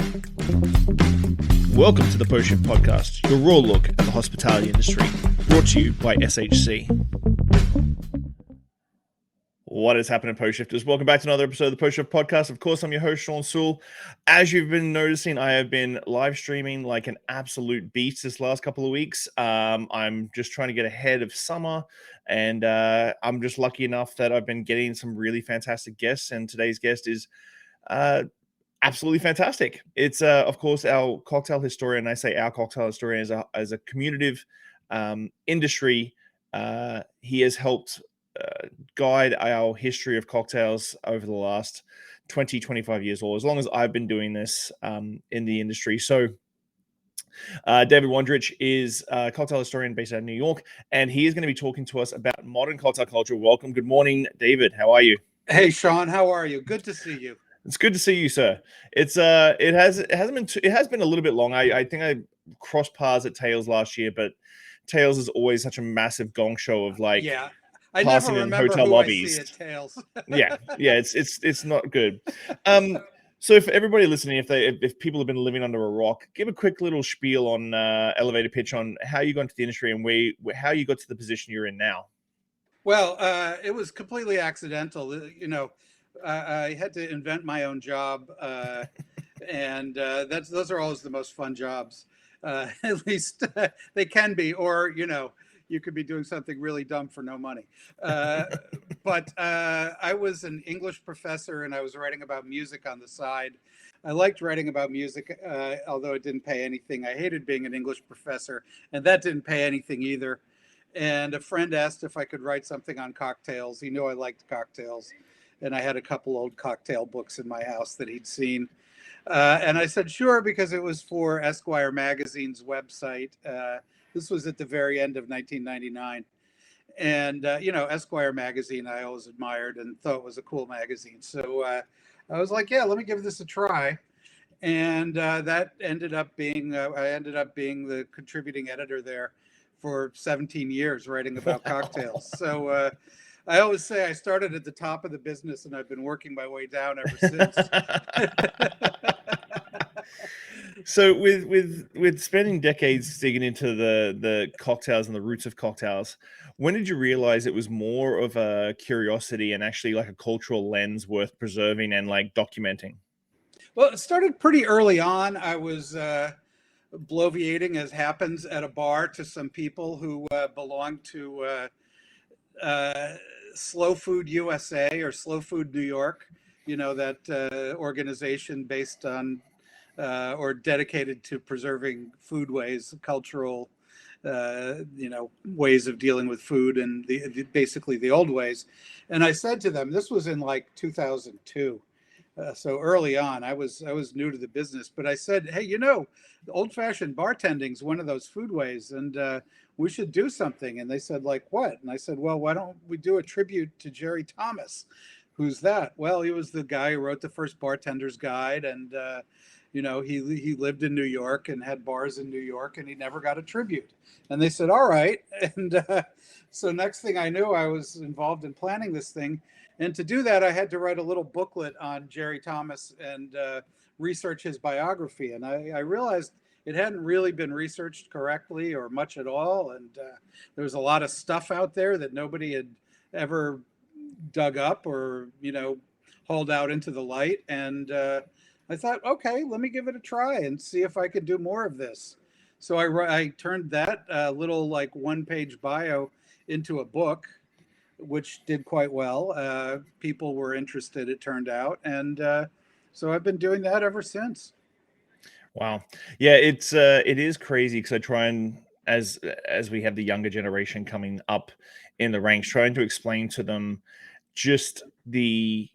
Welcome to the Post Shift Podcast, your raw look at the hospitality industry, brought to you by SHC. What is happening, Post Shifters? Welcome back to another episode of the Post Shift Podcast. Of course, I'm your host, Shawn Soole. As you've been noticing, I have been live streaming like an absolute beast this last couple of weeks. I'm just trying to get ahead of summer, and I'm just lucky enough that I've been getting some really fantastic guests, and today's guest is absolutely fantastic. It's, of course, our cocktail historian. I say our cocktail historian as a commutative industry. He has helped guide our history of cocktails over the last 20, 25 years, or as long as I've been doing this in the industry. So David Wondrich is a cocktail historian based out of New York, and he is going to be talking to us about modern cocktail culture. Welcome. Good morning, David. How are you? Hey, Shawn. How are you? Good to see you. It's good to see you, sir. It has been a little bit long. I think I crossed paths at Tales last year, but Tales is always such a massive gong show of like I passing never in remember hotel who lobbies. I see at Tales. yeah, it's not good. So for everybody listening, if people have been living under a rock, give a quick little spiel on elevator pitch on how you got into the industry and how you got to the position you're in now. Well, it was completely accidental. I had to invent my own job, and those are always the most fun jobs. At least they can be, or you could be doing something really dumb for no money. But I was an English professor, and I was writing about music on the side. I liked writing about music, although it didn't pay anything. I hated being an English professor, and that didn't pay anything either. And a friend asked if I could write something on cocktails. He knew I liked cocktails, and I had a couple old cocktail books in my house that he'd seen. And I said, sure, because it was for Esquire magazine's website. This was at the very end of 1999. And, Esquire magazine, I always admired and thought was a cool magazine. So I was like, yeah, let me give this a try. And that ended up being, I ended up being the contributing editor there for 17 years writing about cocktails. So I always say I started at the top of the business and I've been working my way down ever since. So with spending decades digging into the cocktails and the roots of cocktails, when did you realize it was more of a curiosity and actually like a cultural lens worth preserving and like documenting? Well, it started pretty early on. I was bloviating, as happens, at a bar to some people who belonged to Slow Food USA or Slow Food New York, that organization based on or dedicated to preserving foodways, cultural, ways of dealing with food and basically the old ways. And I said to them, this was in like 2002. So early on, I was new to the business, but I said, hey, old-fashioned bartending is one of those foodways, and we should do something. And they said, like what? And I said, well, why don't we do a tribute to Jerry Thomas? Who's that? Well, he was the guy who wrote the first Bartender's Guide, and he lived in New York and had bars in New York, and he never got a tribute. And they said, all right. And so next thing I knew, I was involved in planning this thing. And to do that, I had to write a little booklet on Jerry Thomas and research his biography. And I realized it hadn't really been researched correctly or much at all. And there was a lot of stuff out there that nobody had ever dug up or, hauled out into the light. And I thought, okay, let me give it a try and see if I could do more of this. So I turned that little like one-page bio into a book, which did quite well. People were interested, it turned out. And so I've been doing that ever since. Wow. Yeah, it is crazy because I try and, as we have the younger generation coming up in the ranks, trying to explain to them just the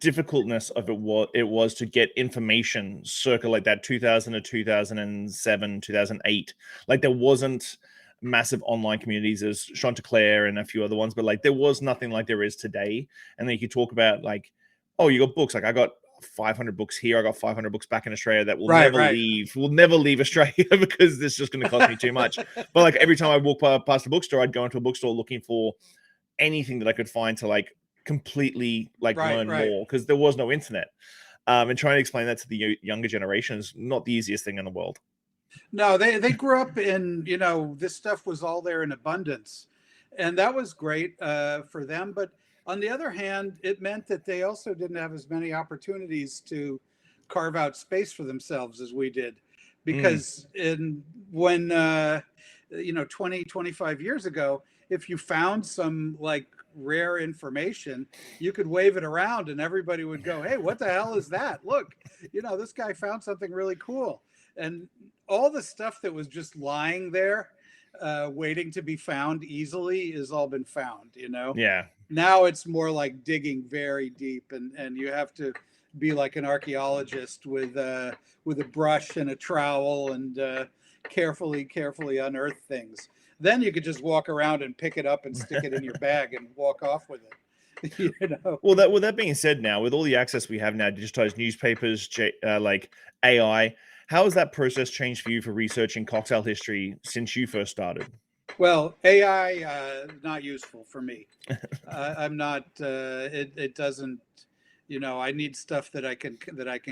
difficultness of it was to get information circa like that 2000 to 2007, 2008. Like there wasn't massive online communities as Chanticleer and a few other ones, but like there was nothing like there is today. And then you could talk about like, oh, you got books. Like I got 500 books here. I got 500 books back in Australia that will never leave. Will never leave Australia because this is just going to cost me too much. But like every time I walk past a bookstore, I'd go into a bookstore looking for anything that I could find to like completely like learn more because there was no internet. And trying to explain that to the younger generation is not the easiest thing in the world. No, they grew up in, this stuff was all there in abundance. And that was great for them. But on the other hand, it meant that they also didn't have as many opportunities to carve out space for themselves as we did. Because when 20, 25 years ago, if you found some like rare information, you could wave it around and everybody would go, hey, what the hell is that? Look, this guy found something really cool. And all the stuff that was just lying there, waiting to be found easily, has all been found, Yeah. Now it's more like digging very deep, and you have to be like an archaeologist with a brush and a trowel and carefully unearth things. Then you could just walk around and pick it up and stick it in your bag and walk off with it. Well, that being said, now with all the access we have now, digitized newspapers, like AI, how has that process changed for you for researching cocktail history since you first started? Well, AI not useful for me. I'm not. It doesn't. I need stuff that I can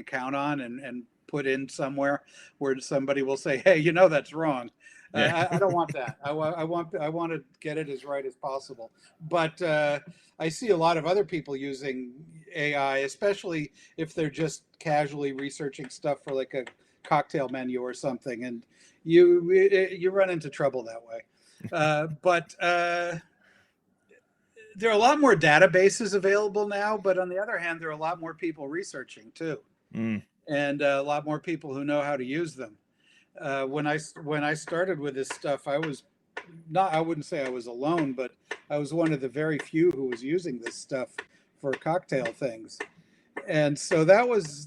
count on and put in somewhere where somebody will say, "Hey, that's wrong." I don't want that. I want to get it as right as possible. But I see a lot of other people using AI, especially if they're just casually researching stuff for like a cocktail menu or something, and you run into trouble that way. But there are a lot more databases available now, but on the other hand, there are a lot more people researching too, and a lot more people who know how to use them. When I started with this stuff, I wouldn't say I was alone, but I was one of the very few who was using this stuff for cocktail things. And so that was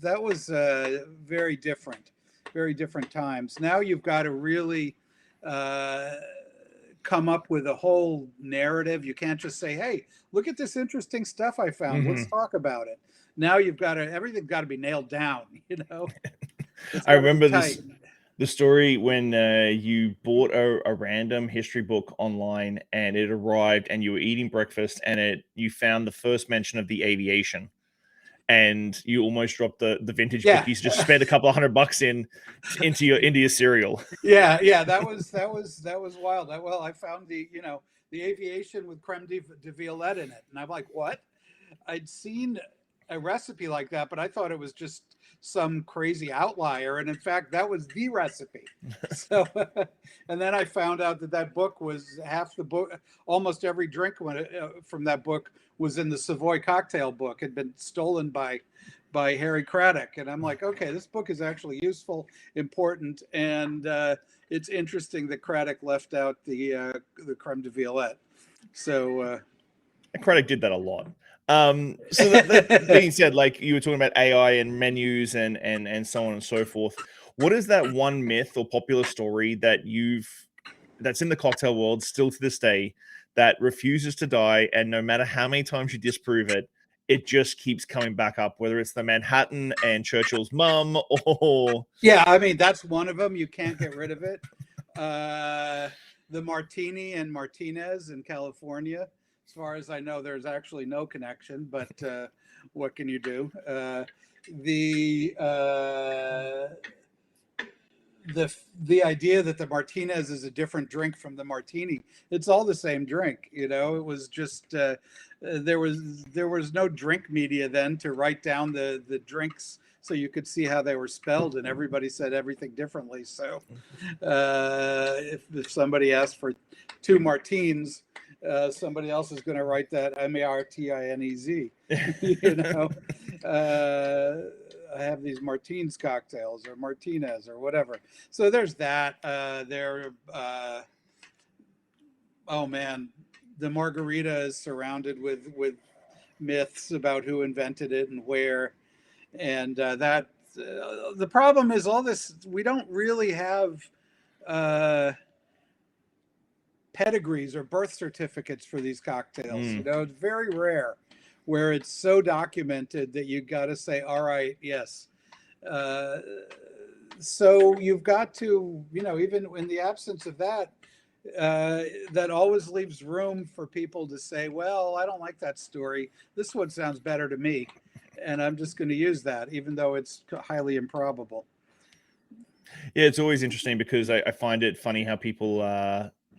very different times. Now you've got to really come up with a whole narrative. You can't just say, hey, look at this interesting stuff I found. Let's talk about it. Now everything's got to be nailed down, I remember the story when you bought a random history book online and it arrived and you were eating breakfast and you found the first mention of the aviation. And you almost dropped the vintage book. You just spent a couple of $100 into your cereal. Yeah, that was wild. Well, I found the aviation with creme de violette in it, and I'm like, what? I'd seen a recipe like that, but I thought it was just some crazy outlier, and in fact, that was the recipe. So, and then I found out that book was half the book. Almost every drink from that book was in the Savoy cocktail book. Had been stolen by Harry Craddock, and I'm like, okay, this book is actually useful, important, and it's interesting that Craddock left out the creme de violette. So Craddock did that a lot. So that being said, like you were talking about AI and menus and so on and so forth, what is that one myth or popular story that's in the cocktail world still to this day that refuses to die, and no matter how many times you disprove it, it just keeps coming back up, whether it's the Manhattan and Churchill's mum or... Yeah, I mean, that's one of them. You can't get rid of it. The Martini and Martinez in California. As far as I know, there's actually no connection, but what can you do? The idea that the Martinez is a different drink from the Martini, it's all the same drink. It was just there was no drink media then to write down the drinks so you could see how they were spelled, and everybody said everything differently. So if somebody asked for 2 Martines, somebody else is going to write that Martinez. I have these Martins cocktails or Martinez or whatever. So there's that. Oh man, the margarita is surrounded with myths about who invented it and where. And the problem is all this, we don't really have pedigrees or birth certificates for these cocktails. It's very rare where it's so documented that you got to say, all right, yes. So you've got to, even in the absence of that, that always leaves room for people to say, well, I don't like that story. This one sounds better to me. And I'm just going to use that, even though it's highly improbable. Yeah, it's always interesting because I find it funny how people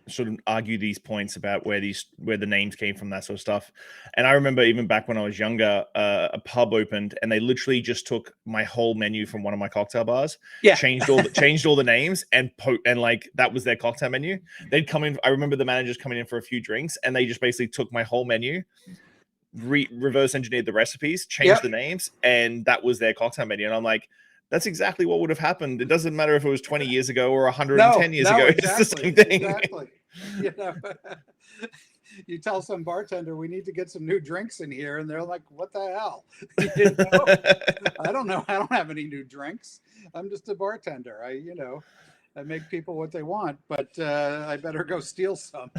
sort of argue these points about where the names came from, that sort of stuff. And I remember even back when I was younger, a pub opened and they literally just took my whole menu from one of my cocktail bars, Yeah. changed all the names, and like that was their cocktail menu. They'd come in. I remember the managers coming in for a few drinks, and they just basically took my whole menu, reverse engineered the recipes, changed Yep. the names, and that was their cocktail menu. And I'm like, that's exactly what would have happened. It doesn't matter if it was 20 years ago or 110 years ago. Exactly, It's the same thing. Exactly. You know, you tell some bartender, we need to get some new drinks in here, and they're like, what the hell? You know? I don't know. I don't have any new drinks. I'm just a bartender. I make people what they want, but I better go steal some.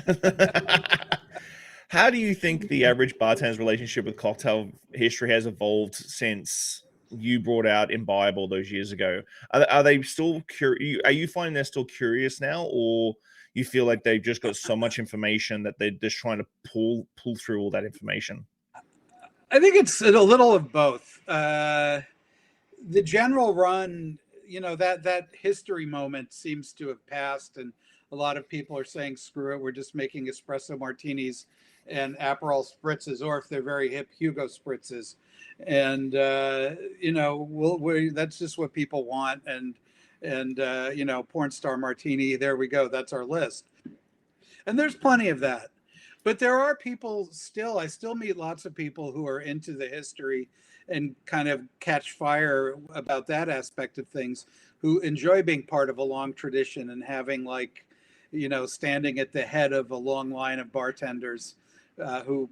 How do you think the average bartender's relationship with cocktail history has evolved since you brought out Imbibe all those years ago? Are they still curious? Are you finding they're still curious now, or you feel like they've just got so much information that they're just trying to pull through all that information? I think it's a little of both. The general run, that history moment seems to have passed, and a lot of people are saying, screw it, we're just making espresso martinis and Aperol spritzes, or if they're very hip, Hugo spritzes. And, that's just what people want. And porn star martini, there we go. That's our list. And there's plenty of that. But there are people I still meet lots of people who are into the history and kind of catch fire about that aspect of things, who enjoy being part of a long tradition and having standing at the head of a long line of bartenders who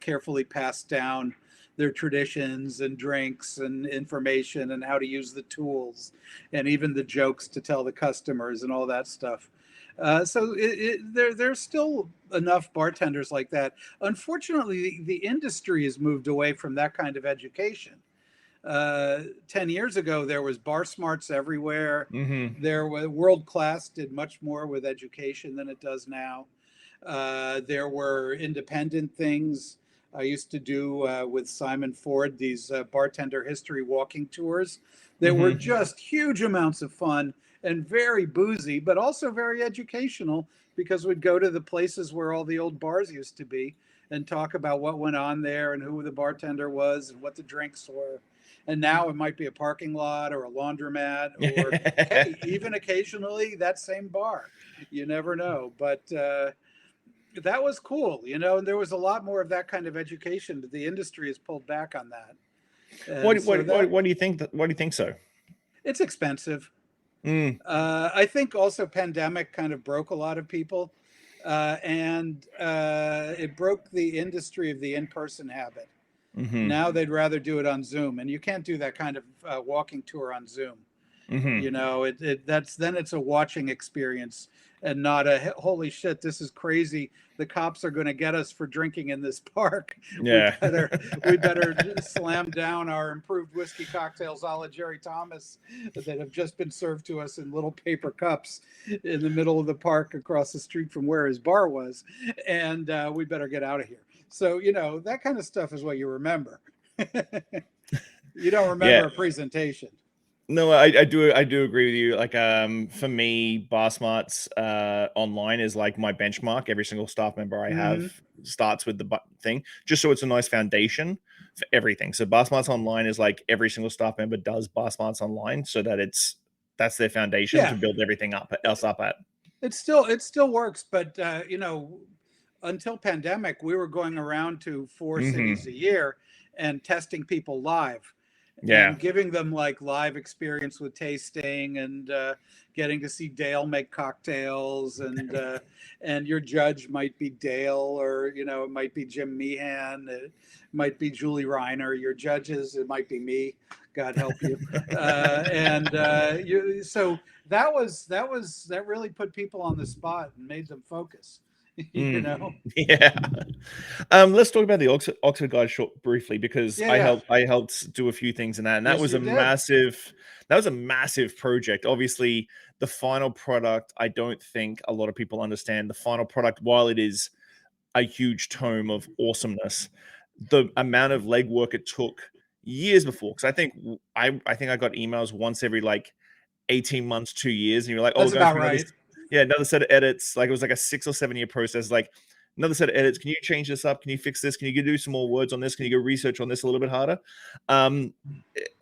carefully passed down their traditions and drinks and information and how to use the tools and even the jokes to tell the customers and all that stuff. So there's still enough bartenders like that. Unfortunately, the industry has moved away from that kind of education. 10 years ago, there was bar smarts everywhere. Mm-hmm. There was World Class did much more with education than it does now. There were independent things. I used to do with Simon Ford these bartender history walking tours. They were just huge amounts of fun and very boozy, but also very educational, because we'd go to the places where all the old bars used to be and talk about what went on there and who the bartender was and what the drinks were. And now it might be a parking lot or a laundromat or hey, even occasionally that same bar. You never know. But that was cool, and there was a lot more of that kind of education, but the industry has pulled back on that. Why do you think that? Why do you think so? It's expensive. I think also pandemic kind of broke a lot of people, and it broke the industry of the in-person habit. Now they'd rather do it on Zoom, and you can't do that kind of walking tour on Zoom. It's a watching experience and not a holy shit, this is crazy, the cops are going to get us for drinking in this park. Yeah. we better slam down our improved whiskey cocktails a la Jerry Thomas that have just been served to us in little paper cups in the middle of the park across the street from where his bar was, and we better get out of here. So that kind of stuff is what you remember. You don't remember a presentation. No, I do agree with you. Like, for me, Bar Smarts online is like my benchmark. Every single staff member I have starts with the thing, just so it's a nice foundation for everything. So Bar Smarts online is like every single staff member does Bar Smarts online, so that that's their foundation to build everything else up at. It still works, but until pandemic, we were going around to 4 cities a year and testing people live. And giving them like live experience with tasting and getting to see Dale make cocktails, and and your judge might be Dale, or it might be Jim Meehan, it might be Julie Reiner. Your judges, it might be me, God help you. So that really put people on the spot and made them focus. You know? Yeah. Let's talk about the Oxford Guide briefly, because Yeah, yeah. I helped do a few things in that, and Yes, you did. that was a massive project. Obviously, the final product, I don't think a lot of people understand. The final product, while it is a huge tome of awesomeness, the amount of legwork it took years before. Because I think I got emails once every like 18 months, 2 years, and you're like, oh, That's going about through right. another set of edits. Like, it was like a 6 or 7 year process. Like, another set of edits. Can you change this up? Can you fix this? Can you do some more words on this? Can you go research on this a little bit harder? Um,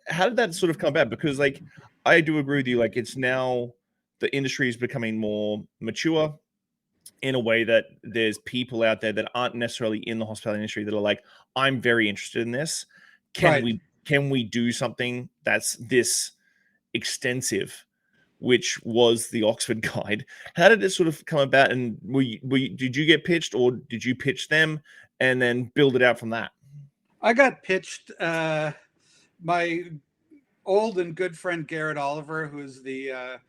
how did that sort of come about? Because like, I do agree with you. Like, it's now the industry is becoming more mature in a way that there's people out there that aren't necessarily in the hospitality industry that are like, I'm very interested in this. Can Right. we do something that's this extensive, which was the Oxford Guide? How did it sort of come about? And did you get pitched, or did you pitch them and then build it out from that? I got pitched. My old and good friend Garrett Oliver, who's the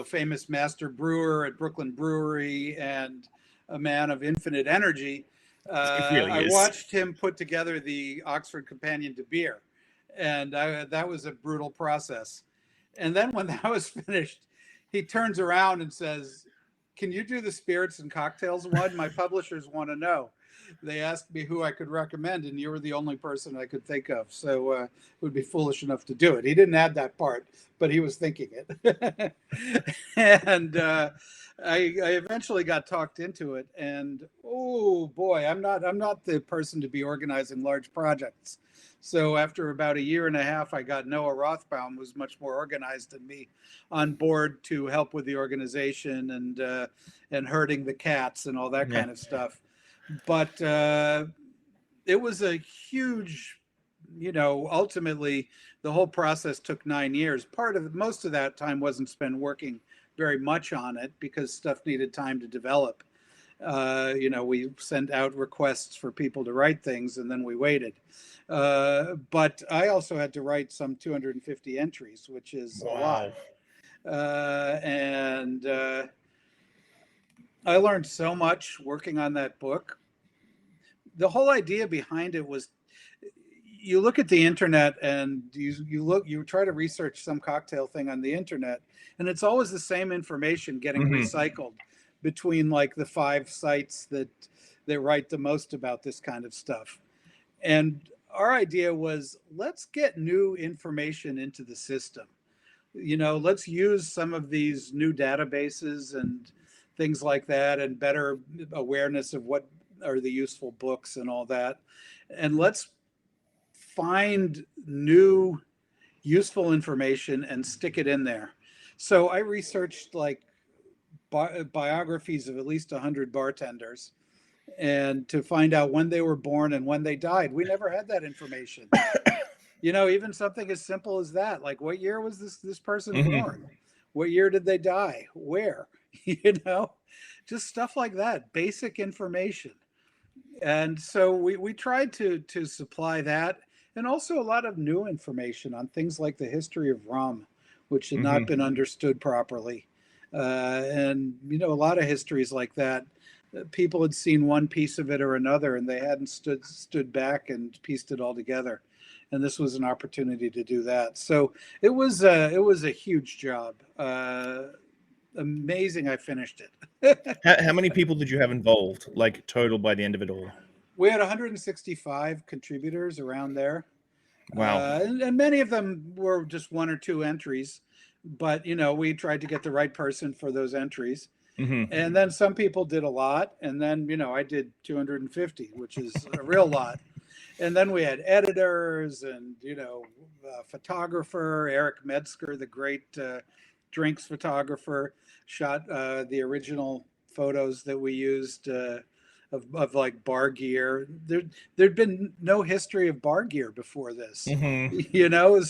famous master brewer at Brooklyn Brewery and a man of infinite energy. It really I is. watched him put together the Oxford Companion to Beer, and that was a brutal process. And then when that was finished, he turns around and says, "Can you do the spirits and cocktails one? My publishers want to know." They asked me who I could recommend, and you were the only person I could think of. So would be foolish enough to do it. He didn't add that part, but he was thinking it. And I eventually got talked into it. And oh boy, I'm not the person to be organizing large projects. So after about a year and a half, I got Noah Rothbaum, who's much more organized than me, on board to help with the organization and herding the cats and all that Yeah. kind of stuff. But it was a huge, ultimately the whole process took 9 years. Most of that time wasn't spent working very much on it because stuff needed time to develop. We sent out requests for people to write things and then we waited. But I also had to write some 250 entries, which is a lot. Wow. And I learned so much working on that book. The whole idea behind it was, you look at the internet and you try to research some cocktail thing on the internet, and it's always the same information getting recycled between like the 5 sites that write the most about this kind of stuff. And our idea was, let's get new information into the system. Let's use some of these new databases and things like that, and better awareness of what are the useful books and all that. And let's find new useful information and stick it in there. So I researched like biographies of at least 100 bartenders, and to find out when they were born and when they died. We never had that information. Even something as simple as that, like what year was this person born? What year did they die? Where? Just stuff like that, basic information. And so we tried to supply that, and also a lot of new information on things like the history of rum, which had not been understood properly. And a lot of histories like that, people had seen one piece of it or another, and they hadn't stood back and pieced it all together. And this was an opportunity to do that. So it was a huge job. Amazing. I finished it. How many people did you have involved, like total, by the end of it all? We had 165 contributors around there. Wow. And many of them were just 1 or 2 entries, but we tried to get the right person for those entries. And then some people did a lot, and then I did 250, which is a real lot. And then we had editors and photographer Eric Metzger, the great drinks photographer, shot the original photos that we used of like bar gear. There'd been no history of bar gear before this.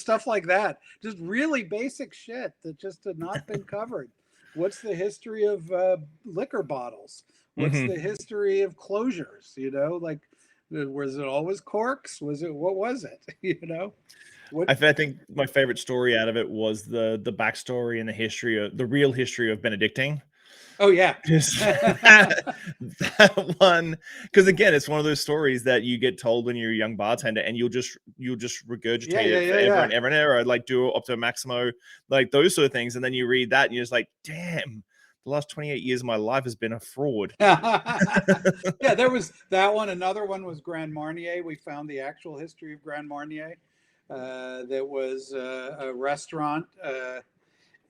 Stuff like that, just really basic shit that just had not been covered. What's the history of liquor bottles? What's the history of closures? Like, was it always corks? What was it? I think my favorite story out of it was the backstory and the real history of Benedictine. Oh yeah. Just that one, because again, it's one of those stories that you get told when you're a young bartender, and you'll just Yeah, regurgitate yeah, it yeah, forever yeah. and ever and ever, like Duo Opto Maximo, like those sort of things. And then you read that, and you're just like, damn, the last 28 years of my life has been a fraud. Yeah, there was that one. Another one was Grand Marnier. We found the actual history of Grand Marnier. There was a restaurant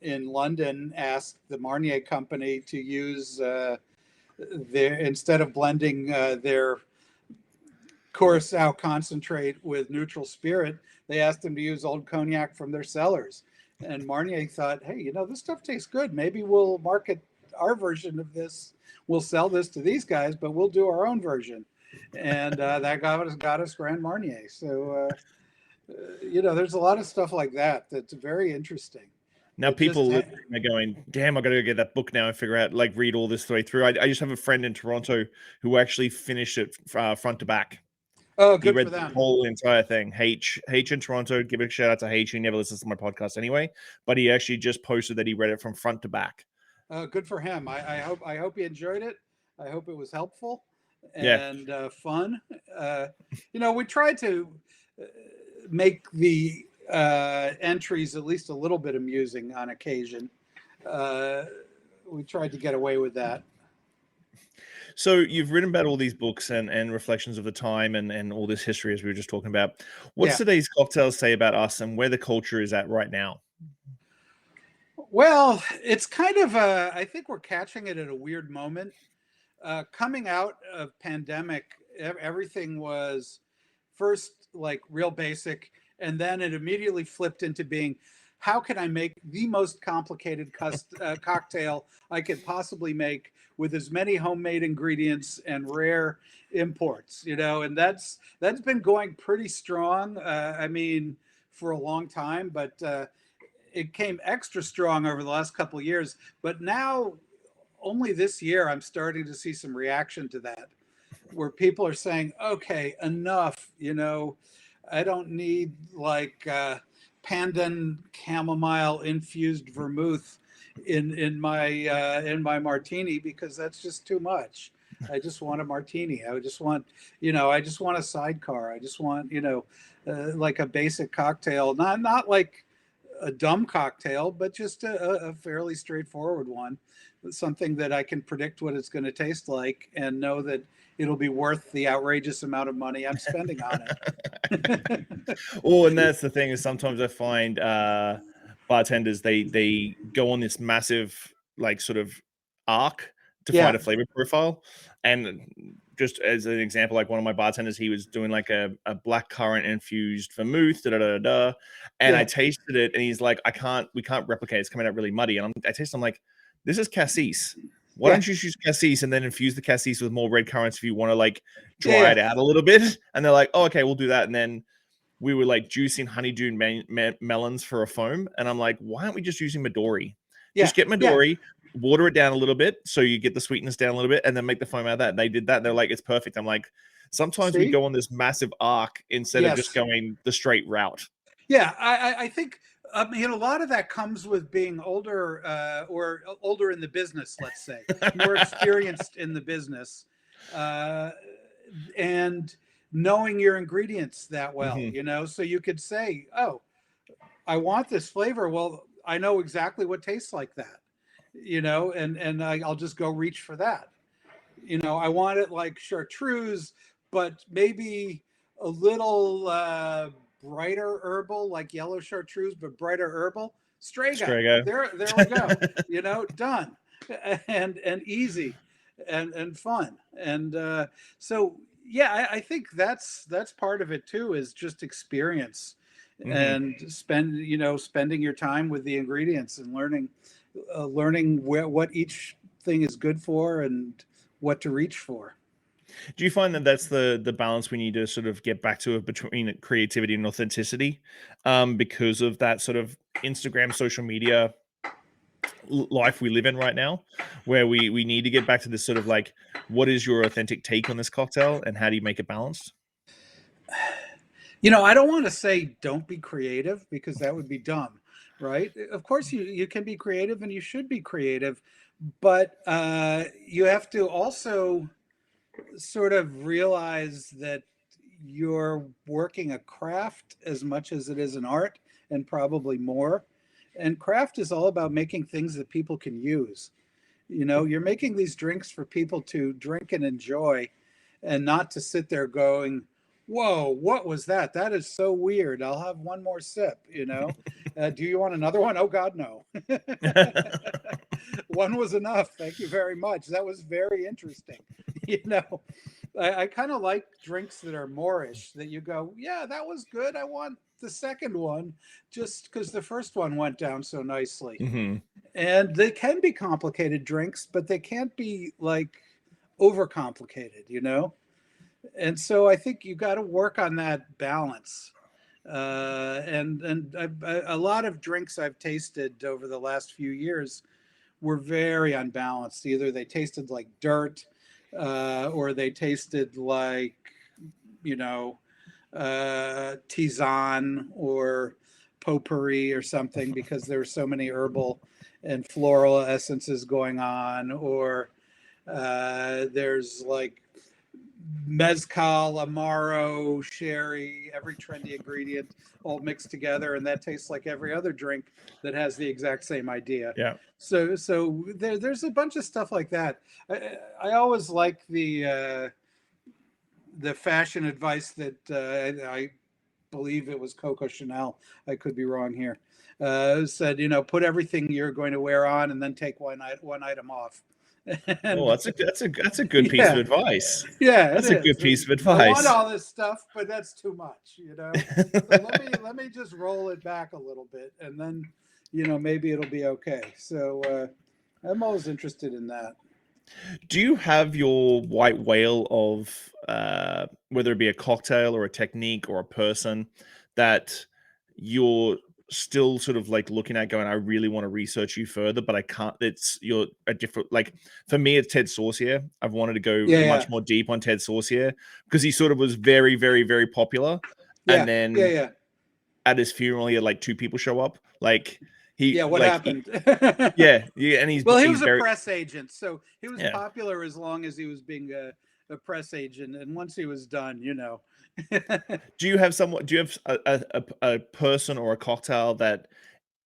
in London asked the Marnier company to use their, instead of blending their Curacao concentrate with neutral spirit, they asked them to use old cognac from their cellars. And Marnier thought, hey, you know, this stuff tastes good. Maybe we'll market our version of this. We'll sell this to these guys, but we'll do our own version. And that got us Grand Marnier. So, you know, there's a lot of stuff like that that's very interesting. Now That people just, listening are going, damn, I gotta go get that book now and figure out, like, read all this way through. I just have a friend in Toronto who actually finished it front to back. oh, He good read for the them. whole entire thing. H in Toronto. Give a shout out to H. He never listens to my podcast anyway, but he actually just posted that he read it from front to back. Good for him. I hope he enjoyed it. I hope it was helpful Yeah. and fun. Uh, you know, we tried to uh, make the entries at least a little bit amusing on occasion. Uh, we tried to get away with that. So you've written about all these books and reflections of the time and all this history as we were just talking about. What's Yeah. today's cocktails say about us and where the culture is at right now? Well, it's kind of I think we're catching it at a weird moment. Coming out of pandemic, everything was first like real basic, and then it immediately flipped into being, how can I make the most complicated cocktail I could possibly make with as many homemade ingredients and rare imports, you know? And that's been going pretty strong. I mean, for a long time, but it came extra strong over the last couple of years. But now, only this year, I'm starting to see some reaction to that, where people are saying, okay, enough, you know, I don't need like pandan chamomile infused vermouth in my martini, because that's just too much. I just want a martini. I just want, you know, I just want a sidecar. I just want, you know, like a basic cocktail, not like a dumb cocktail, but just a fairly straightforward one, something that I can predict what it's going to taste like and know that it'll be worth the outrageous amount of money I'm spending on it. Oh, and that's the thing, is sometimes I find bartenders, they go on this massive, like, sort of arc to find Yeah, a flavor profile. And just as an example, like one of my bartenders, he was doing like a black currant infused vermouth, da da da da, and I yeah, tasted it, and he's like, we can't replicate. It's coming out really muddy, and I taste. I'm like, this is cassis. Why yeah, don't you use cassis and then infuse the cassis with more red currants if you want to, like, yeah, dry yeah, it out a little bit? And they're like, oh, okay, we'll do that. And then we were like juicing honeydew melons for a foam, and I'm like, why aren't we just using Midori? yeah, Just get yeah. Midori, water it down a little bit so you get the sweetness down a little bit, and then make the foam out of that. And they did that. And they're like, it's perfect. I'm like, sometimes we See, go on this massive arc instead of just yes, going the straight route. yeah. I think I mean a lot of that comes with being older or older in the business. Let's say more experienced in the business. Uh, and knowing your ingredients that well, Mhm. you know, so you could say, oh, I want this flavor. Well, I know exactly what tastes like that, you know, and I'll just go reach for that. You know, I want it like chartreuse, but maybe a little brighter herbal, like yellow chartreuse, but brighter herbal. Strega. Strago. There we go. You know, done, and easy, and fun, and so yeah, I think that's part of it too. Is just experience Mhm. and spending your time with the ingredients and learning what each thing is good for and what to reach for. Do you find that that's the balance we need to sort of get back to, between creativity and authenticity, because of that sort of Instagram, social media life we live in right now, where we need to get back to this sort of like, what is your authentic take on this cocktail and how do you make it balanced? You know, I don't want to say don't be creative because that would be dumb, right? Of course, you can be creative and you should be creative, but you have to also sort of realize that you're working a craft as much as it is an art, and probably more. And craft is all about making things that people can use. You know, you're making these drinks for people to drink and enjoy, and not to sit there going, whoa, what was that? That is so weird. I'll have one more sip, you know. Do you want another one? Oh, God, no. One was enough. Thank you very much. That was very interesting. You know, I kind of like drinks that are moreish, that you go, yeah, that was good. I want the second one just because the first one went down so nicely. Hmm. And they can be complicated drinks, but they can't be like overcomplicated, you know? And so I think you got to work on that balance. A lot of drinks I've tasted over the last few years were very unbalanced. Either they tasted like dirt, or they tasted like, you know, tisane or potpourri or something, because there were so many herbal and floral essences going on. Or there's like mezcal, amaro, sherry, every trendy ingredient all mixed together, and that tastes like every other drink that has the exact same idea. Yeah. So there's a bunch of stuff like that. I always like the fashion advice that I believe it was Coco Chanel. I could be wrong here. Said, you know, put everything you're going to wear on, and then take one item off. Oh, And that's a good piece of yeah, advice. yeah, it That's a good is. piece of I want advice. all this stuff, but that's too much, you know. So let me just roll it back a little bit, and then, you know, maybe it'll be okay. So I'm always interested in that. Do you have your white whale of whether it be a cocktail or a technique or a person that you're still sort of like looking at going, I really want to research you further, but I can't. It's you're a different, like for me, it's Ted Saucier. I've wanted to go Yeah, yeah, much more deep on Ted Saucier because he sort of was very, very, very popular. And yeah, yeah, then yeah. at his funeral, he had like two people show up. Like he Yeah, what like happened? yeah, and Well, he he's was a very press agent, so he was yeah. popular as long as he was being a press agent, and once he was done, you know. Do you have someone? Do you have a person or a cocktail that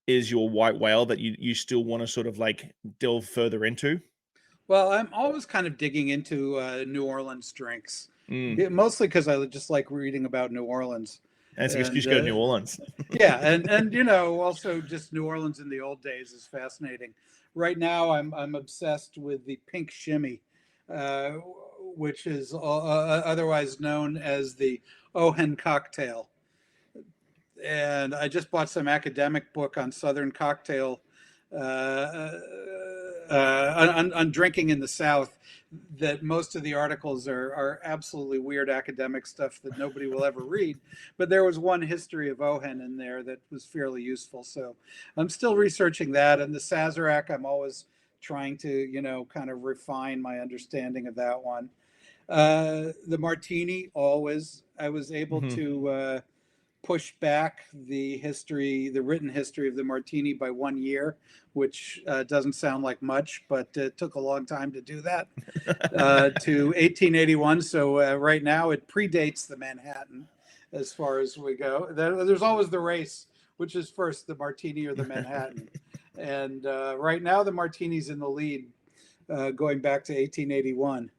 is your white whale that you still want to sort of like delve further into? Well, I'm always kind of digging into New Orleans drinks, Mm. mostly because I just like reading about New Orleans, And it's an excuse and to go to New Orleans. yeah, and you know, also just New Orleans in the old days is fascinating. Right now, I'm obsessed with the pink shimmy, uh, which is otherwise known as the Ohen cocktail. And I just bought some academic book on Southern cocktail, on drinking in the South. That most of the articles are absolutely weird academic stuff that nobody will ever read. But there was one history of Ohen in there that was fairly useful. So I'm still researching that. And the Sazerac, I'm always trying to, you know, kind of refine my understanding of that one. The Martini, always, I was able Mhm. to push back the written history of the Martini by 1 year, which doesn't sound like much, but it took a long time to do that, to 1881. So right now it predates the Manhattan as far as we go. There's always the race, which is first, the Martini or the Manhattan. And right now the Martini's in the lead, going back to 1881,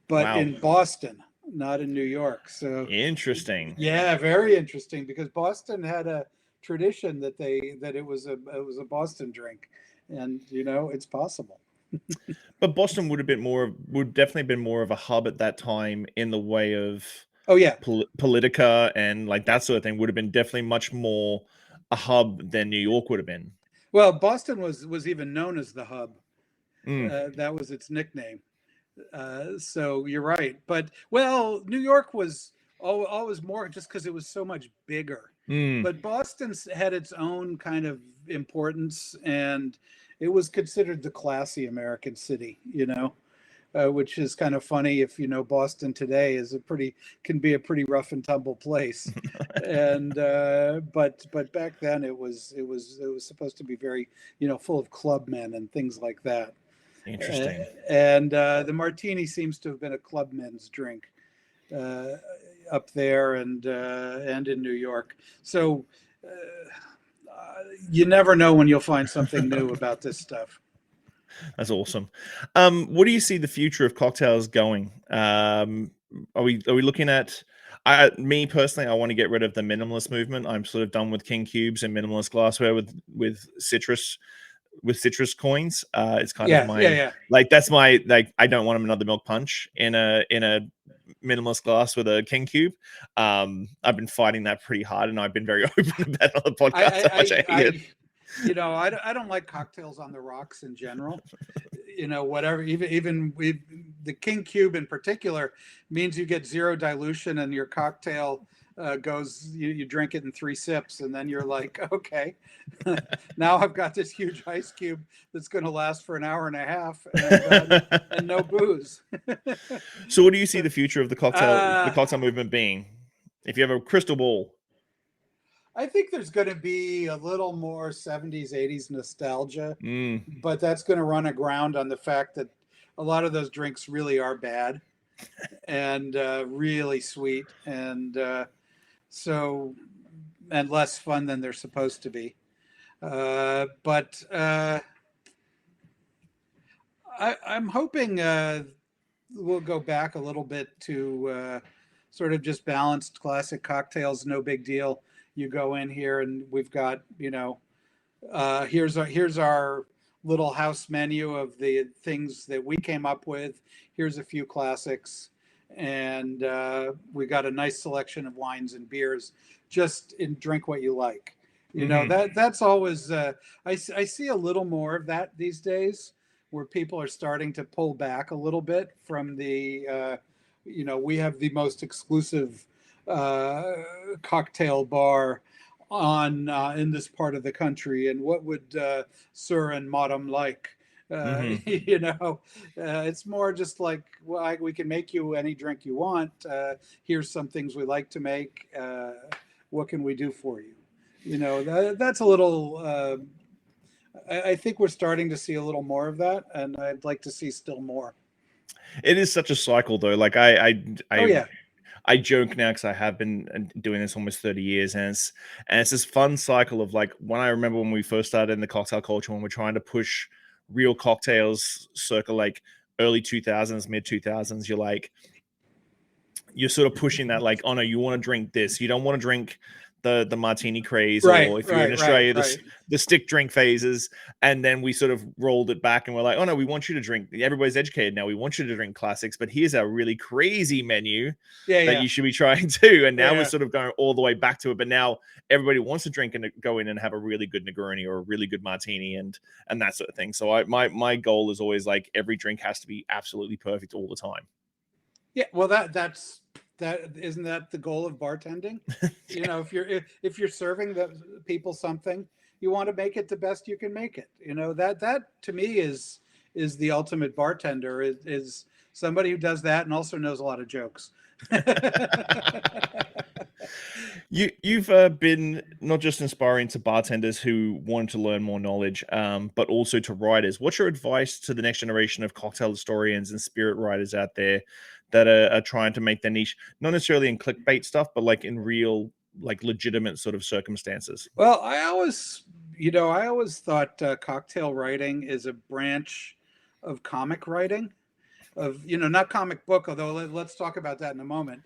but Wow, in Boston, not in New York. So interesting. yeah, very interesting, because Boston had a tradition that it was a Boston drink, and you know, it's possible. But Boston would definitely been more of a hub at that time in the way of Oh yeah. politica and like that sort of thing. Would have been definitely much more a hub than New York would have been. Well, Boston was even known as the hub. Mm. That was its nickname. So you're right, but well, New York was always more just because it was so much bigger. Mm. But Boston had its own kind of importance, and it was considered the classy American city, you know. which is kind of funny if you know Boston today can be a pretty rough and tumble place. And but back then it was supposed to be very, full of clubmen and things like that. Interesting. And the martini seems to have been a clubmen's drink up there and in New York. So you never know when you'll find something new about this stuff. That's awesome. What do you see the future of cocktails going? Are we looking at? Me personally, I want to get rid of the minimalist movement. I'm sort of done with king cubes and minimalist glassware with citrus coins. It's kind of Yeah. like that's my like. I don't want another milk punch in a minimalist glass with a king cube. I've been fighting that pretty hard, and I've been very open about it on the podcast how much I hate it. I don't like cocktails on the rocks in general. Whatever, even the king cube in particular means you get zero dilution and your cocktail goes, you drink it in 3 sips and then you're like, okay, now I've got this huge ice cube that's going to last for an hour and a half and no booze. So what do you see the future of the cocktail movement being? If you have a crystal ball. I think there's going to be a little more 70s, 80s nostalgia, but that's going to run aground on the fact that a lot of those drinks really are bad and really sweet and and less fun than they're supposed to be. But I'm hoping we'll go back a little bit to sort of just balanced classic cocktails, no big deal. You go in here and we've got, here's our little house menu of the things that we came up with. Here's a few classics. And we got a nice selection of wines and beers. Just drink what you like. That's always, I see a little more of that these days where people are starting to pull back a little bit from the, we have the most exclusive cocktail bar on in this part of the country, and what would sir and madam like? It's more just like, well, we can make you any drink you want. Here's some things we like to make. What can we do for you? That's a little. I think we're starting to see a little more of that, and I'd like to see still more. It is such a cycle, though. Like Oh yeah. I joke now because I have been doing this almost 30 years, and it's this fun cycle of like when I remember when we first started in the cocktail culture, when we're trying to push real cocktails circa like early 2000s, mid 2000s, you're sort of pushing that like, oh no, you want to drink this, you don't want to drink the martini craze, right, or if you're in Australia, the stick drink phases. And then we sort of rolled it back and we're like, oh no, we want you to drink, everybody's educated now, we want you to drink classics, but here's our really crazy menu that you should be trying too. And now we're sort of going all the way back to it, but now everybody wants to drink and go in and have a really good Negroni or a really good martini and that sort of thing. So my goal is always like every drink has to be absolutely perfect all the time. Yeah, well, that's isn't that the goal of bartending? If you're serving the people something, you want to make it the best you can make it. That to me is the ultimate bartender, is somebody who does that and also knows a lot of jokes. You've been not just inspiring to bartenders who want to learn more knowledge, but also to writers. What's your advice to the next generation of cocktail historians and spirit writers out there that are trying to make their niche, not necessarily in clickbait stuff, but like in real, like legitimate sort of circumstances? Well, I always thought cocktail writing is a branch of comic writing, of not comic book, although let's talk about that in a moment,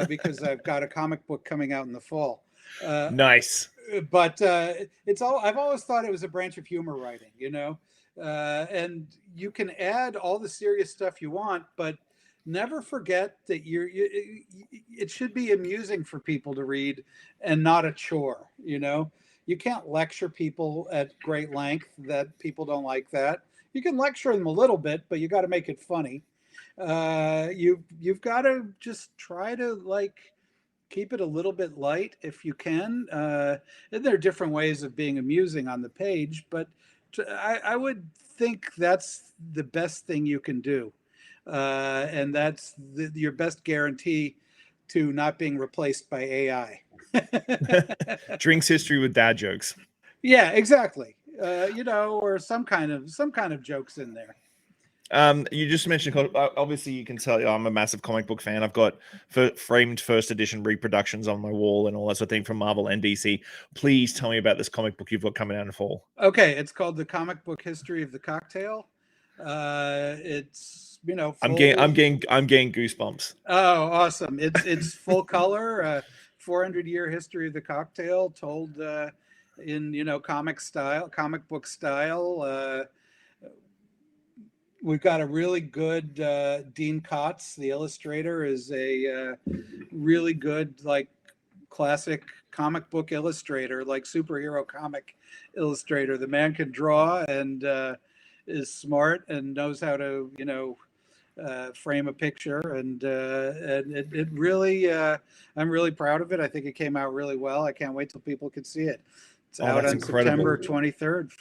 because I've got a comic book coming out in the fall. Nice. But I've always thought it was a branch of humor writing, and you can add all the serious stuff you want, but never forget that it should be amusing for people to read and not a chore. You can't lecture people at great length that people don't like that. You can lecture them a little bit, but you got to make it funny. You've got to just try to keep it a little bit light if you can. And there are different ways of being amusing on the page, but I would think that's the best thing you can do. and that's your best guarantee to not being replaced by AI. Drinks history with dad jokes. Yeah, exactly. Or some kind of jokes in there. You just mentioned, obviously you can tell I'm a massive comic book fan. I've got framed first edition reproductions on my wall and all that sort of thing from Marvel and DC. Please tell me about this comic book you've got coming out in fall. Okay, it's called The Comic Book History of the Cocktail. It's full... I'm getting goosebumps. Oh, awesome! It's full color, 400-year history of the cocktail, told in comic book style. We've got a really good Dean Kotz, the illustrator, is a really good, like, classic comic book illustrator, like superhero comic illustrator. The man can draw and is smart and knows how to frame a picture, and it really I'm really proud of it. I think it came out really well. I can't wait till people can see it. It's out on incredible. September 23rd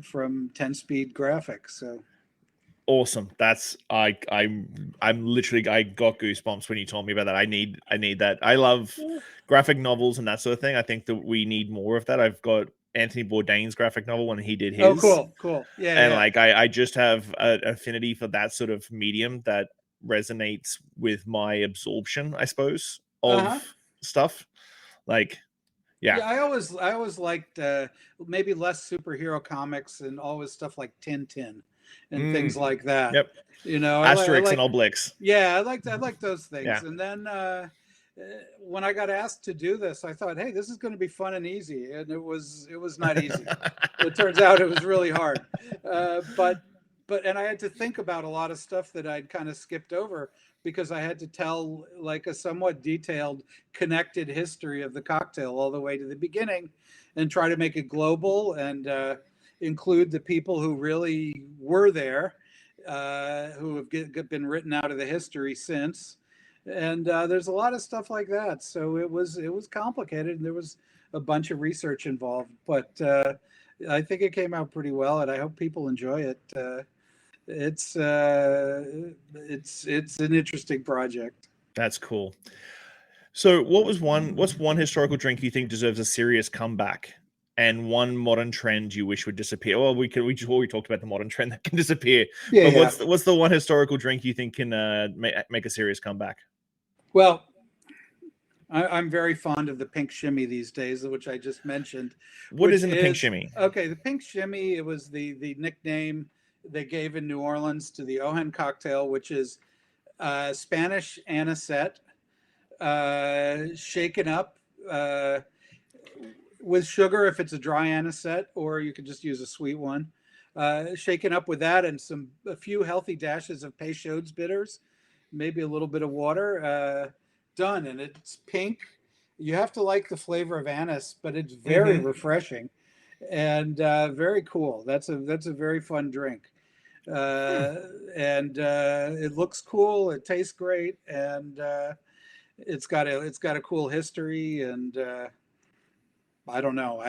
from 10 Speed Graphics. So awesome. That's I'm literally, I got goosebumps when you told me about that. I need that. I love graphic novels and that sort of thing. I think that we need more of that. I've got Anthony Bourdain's graphic novel when he did his. Oh, cool. Yeah. And like I just have an affinity for that sort of medium that resonates with my absorption, I suppose, of stuff. Like, yeah. I always liked maybe less superhero comics and always stuff like Tintin and things like that. Yep. Asterix and Obelix. Yeah, I like those things. Yeah. And then when I got asked to do this, I thought, hey, this is going to be fun and easy, and it was not easy. It turns out it was really hard. But I had to think about a lot of stuff that I'd kind of skipped over, because I had to tell like a somewhat detailed, connected history of the cocktail all the way to the beginning, and try to make it global and include the people who really were there, who have been written out of the history since. And there's a lot of stuff like that. So it was complicated, and there was a bunch of research involved. But I think it came out pretty well, and I hope people enjoy it. It's an interesting project. That's cool. So what's one historical drink you think deserves a serious comeback, and one modern trend you wish would disappear? Well, we talked about the modern trend that can disappear. Yeah, but what's the one historical drink you think can make a serious comeback? Well, I'm very fond of the pink shimmy these days, which I just mentioned. What is in the pink shimmy? Okay, the pink shimmy, it was the nickname they gave in New Orleans to the Ohen cocktail, which is Spanish anisette, shaken up with sugar if it's a dry anisette, or you could just use a sweet one. Shaken up with that and a few healthy dashes of Peychaud's bitters, maybe a little bit of water, done. And it's pink. You have to like the flavor of anise, but it's very refreshing and very cool. That's a very fun drink. And it looks cool. It tastes great, and it's got a cool history. And I don't know.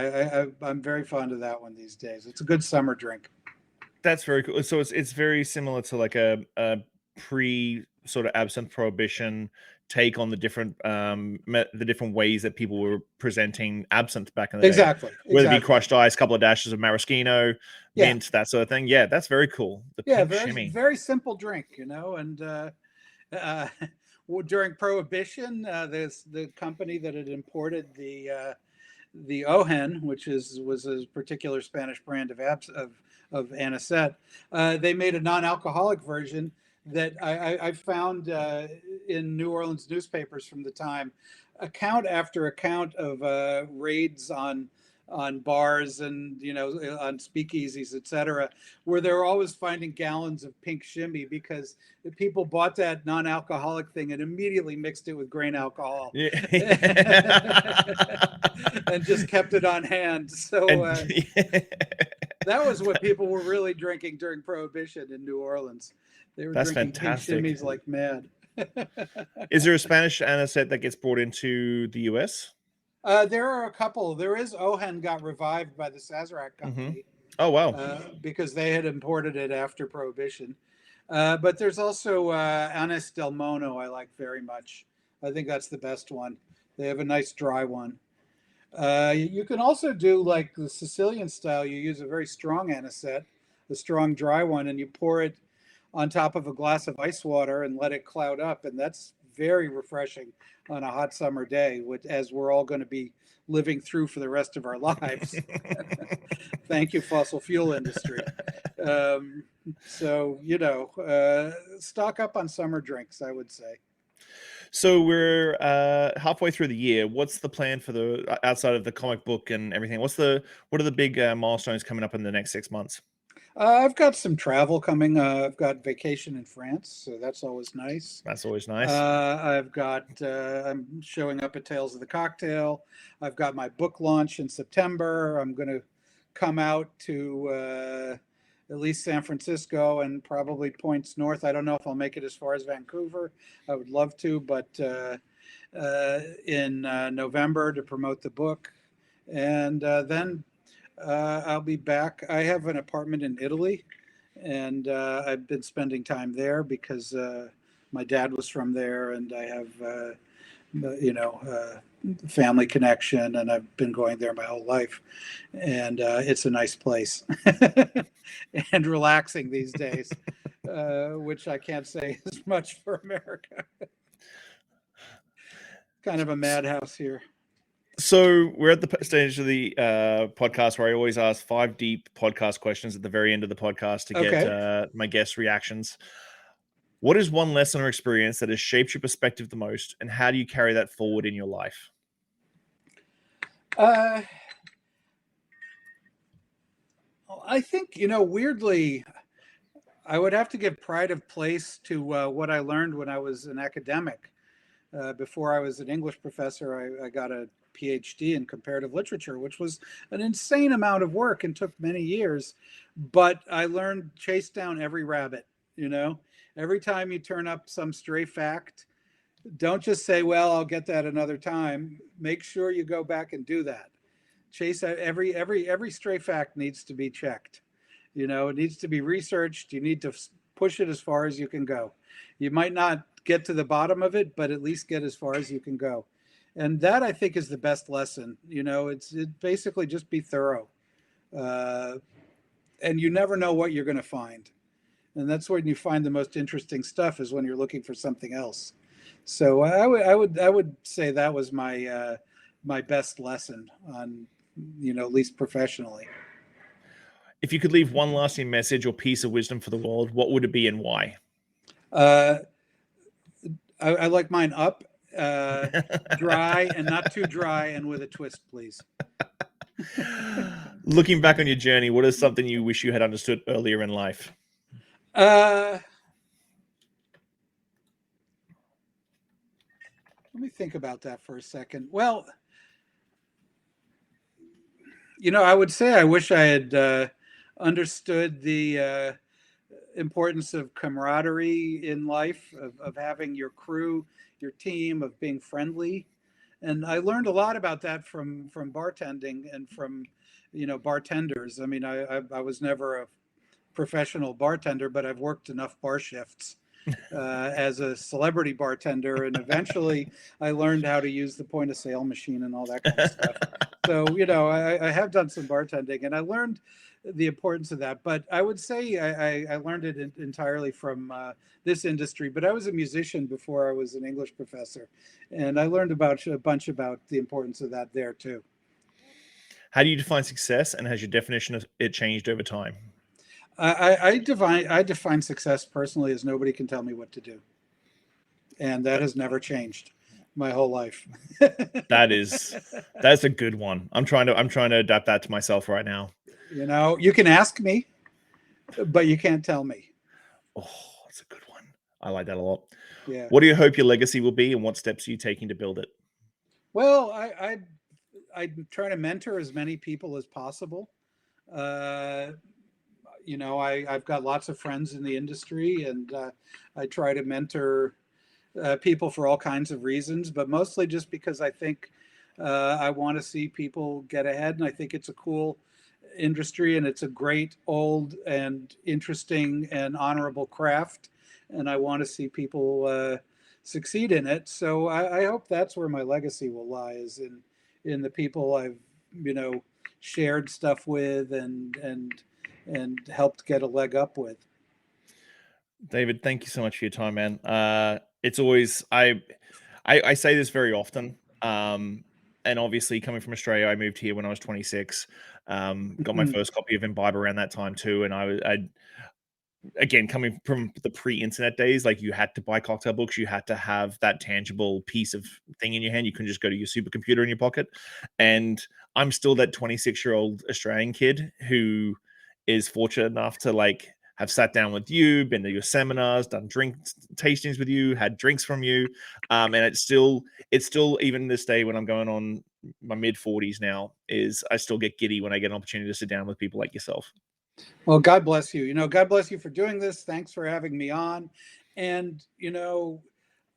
I'm very fond of that one these days. It's a good summer drink. That's very cool. So it's very similar to like a pre sort of absinthe prohibition take on the different ways that people were presenting absinthe back in the day. Whether it be crushed ice, a couple of dashes of maraschino, mint, that sort of thing. Yeah, that's very cool. Very simple drink, and during Prohibition, the company that had imported the Ohen, which was a particular Spanish brand of anisette, they made a non-alcoholic version that I found in New Orleans newspapers from the time, account after account of raids on bars and on speakeasies, etc., where they were always finding gallons of pink shimmy, because the people bought that non-alcoholic thing and immediately mixed it with grain alcohol, and just kept it on hand. So that was what people were really drinking during Prohibition in New Orleans. They were drinking fantastic. Pink shimmies like mad. Is there a Spanish anisette that gets brought into the US? There are a couple. There is Ohen got revived by the Sazerac company. Oh, wow. Because they had imported it after Prohibition. But there's also Anis del Mono I like very much. I think that's the best one. They have a nice dry one. You can also do like the Sicilian style. You use a very strong anisette, a strong dry one, and you pour it on top of a glass of ice water and let it cloud up. And that's very refreshing on a hot summer day, as we're all going to be living through for the rest of our lives. Thank you, fossil fuel industry. Um, stock up on summer drinks, I would say. So we're halfway through the year. What's the plan for the outside of the comic book and everything? What are the big milestones coming up in the next 6 months? I've got some travel coming. I've got vacation in France, so that's always nice. That's always nice. I'm showing up at Tales of the Cocktail. I've got my book launch in September. I'm going to come out to at least San Francisco and probably points north. I don't know if I'll make it as far as Vancouver. I would love to, but in November to promote the book. And then I'll be back. I have an apartment in Italy, and I've been spending time there because my dad was from there, and I have, family connection, and I've been going there my whole life. And it's a nice place and relaxing these days, which I can't say as much for America. Kind of a madhouse here. So we're at the stage of the podcast where I always ask 5 deep podcast questions at the very end of the podcast to get my guests' reactions. What is one lesson or experience that has shaped your perspective the most, and how do you carry that forward in your life? I think, weirdly, I would have to give pride of place to what I learned when I was an academic. Before I was an English professor, I got a PhD in comparative literature, which was an insane amount of work and took many years. But I learned chase down every rabbit, Every time you turn up some stray fact, don't just say, well, I'll get that another time. Make sure you go back and do that. Chase out every stray fact needs to be checked. It needs to be researched. You need to push it as far as you can go. You might not get to the bottom of it, but at least get as far as you can go. And that, I think, is the best lesson. It's basically just be thorough. And you never know what you're going to find. And that's when you find the most interesting stuff, is when you're looking for something else. So I would say that was my my best lesson on, at least professionally. If you could leave one lasting message or piece of wisdom for the world, what would it be and why? I like mine up, dry and not too dry, and with a twist, please. Looking back on your journey, what is something you wish you had understood earlier in life? Let me think about that for a second. Well, I would say I wish I had understood the importance of camaraderie in life, of having your crew, your team, of being friendly. And I learned a lot about that from bartending and from, bartenders. I mean, I was never a professional bartender, but I've worked enough bar shifts as a celebrity bartender, and eventually I learned how to use the point of sale machine and all that kind of stuff. So, I have done some bartending, and I learned the importance of that. But I would say I learned it entirely from this industry. But I was a musician before I was an English professor, and I learned a bunch about the importance of that there too. How do you define success, and has your definition of it changed over time? I define success personally as nobody can tell me what to do, and that has never changed my whole life. That's a good one. I'm trying to adapt that to myself right now. You can ask me, but you can't tell me. Oh, that's a good one. I like that a lot. Yeah. What do you hope your legacy will be, and what steps are you taking to build it? Well, I try to mentor as many people as possible. I've got lots of friends in the industry, and I try to mentor people for all kinds of reasons, but mostly just because I think I want to see people get ahead, and I think it's a cool industry, and it's a great, old, and interesting and honorable craft. And I want to see people succeed in it. So I hope that's where my legacy will lie, is in the people I've, shared stuff with and helped get a leg up with. David, thank you so much for your time, man. It's always I say this very often. And obviously, coming from Australia, I moved here when I was 26. Got my first copy of Imbibe around that time too, and I again, coming from the pre-internet days, like, you had to buy cocktail books, you had to have that tangible piece of thing in your hand. You couldn't just go to your supercomputer in your pocket. And I'm still that 26-year-old Australian kid who is fortunate enough to like have sat down with you, been to your seminars, done drink tastings with you, had drinks from you. And it's still even this day, when I'm going on my mid 40s now, is I still get giddy when I get an opportunity to sit down with people like yourself. Well, God bless you. God bless you for doing this. Thanks for having me on. And,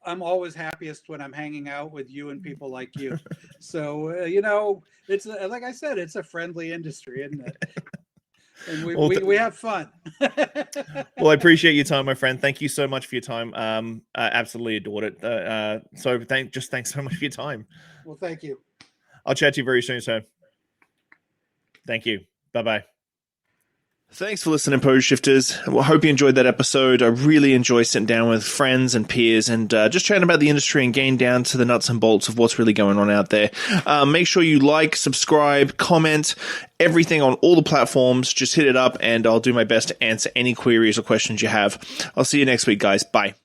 I'm always happiest when I'm hanging out with you and people like you. So, it's like I said, it's a friendly industry, isn't it? And we have fun. Well, I appreciate your time, my friend. Thank you so much for your time. I absolutely adored it. So thanks so much for your time. Well, thank you. I'll chat to you very soon, sir. Thank you. Bye-bye. Thanks for listening, Pose Shifters. I hope you enjoyed that episode. I really enjoy sitting down with friends and peers and just chatting about the industry and getting down to the nuts and bolts of what's really going on out there. Make sure you like, subscribe, comment, everything on all the platforms. Just hit it up and I'll do my best to answer any queries or questions you have. I'll see you next week, guys. Bye.